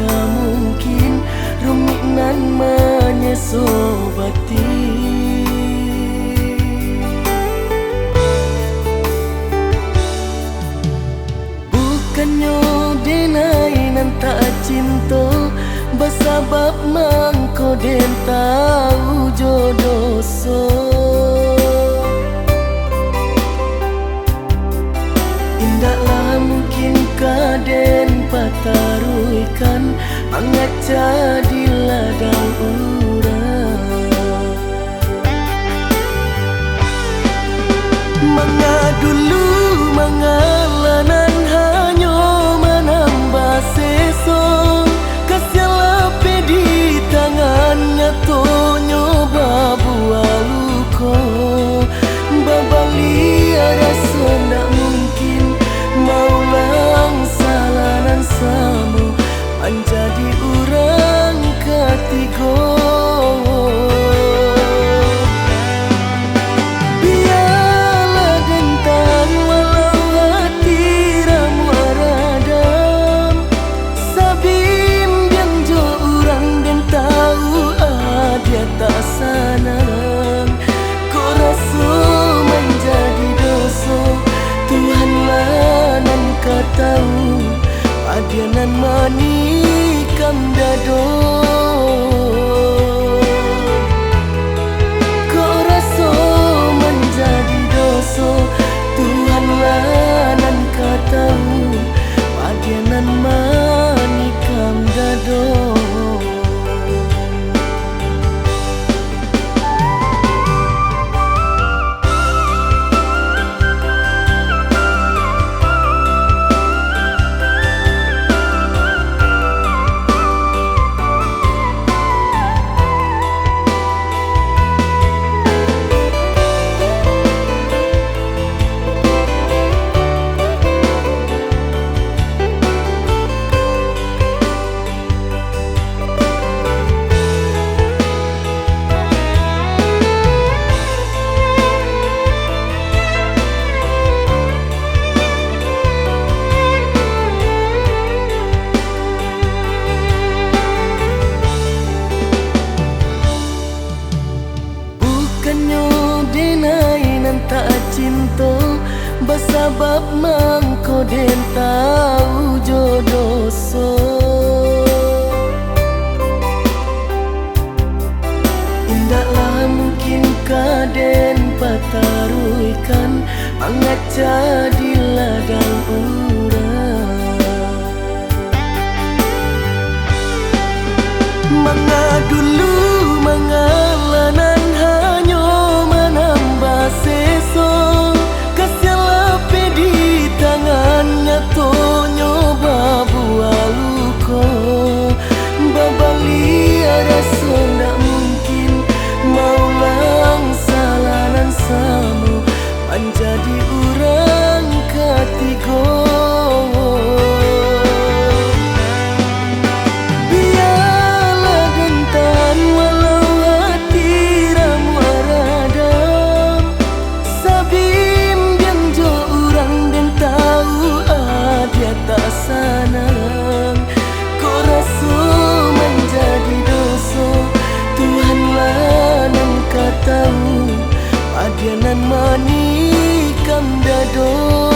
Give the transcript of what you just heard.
mungkin rumit nan menyesobati. Bukannya denai nan tak cinta, bersabab mangko den tahu jodoh so. Indaklah mungkin kaden pataruikan angat jadi ladang urang. Manga dulu mangalanan hanyo menambah seso, kasialah di tangannya tonyo babuah luko. Babali rasa ndak mungkin maulang salanan samu menjadi orang ketiga. Biarlah dentan walau hati ramu aradam, sabim yang jo orang den tahu dia tak sanang. Kau rasa menjadi dosa, Tuhanlah nan kau tahu adianan manikam dado. Kau rasa menjadi dosa, Tuhanlah nan kau tahu adianan manikam dado. Tak cinta, bersabab mangko den tahu jodoh so. Indaklah mungkin kaden pataruikan angat jadi ladang urang. Manga dulu mangalanan hanyo menambah seso, kasialah di tangannya tonyo babuah luko. Babali rasa ndak mungkin maulang salanan samu menjadi orang ketiga. Tahu adianan manikam dado.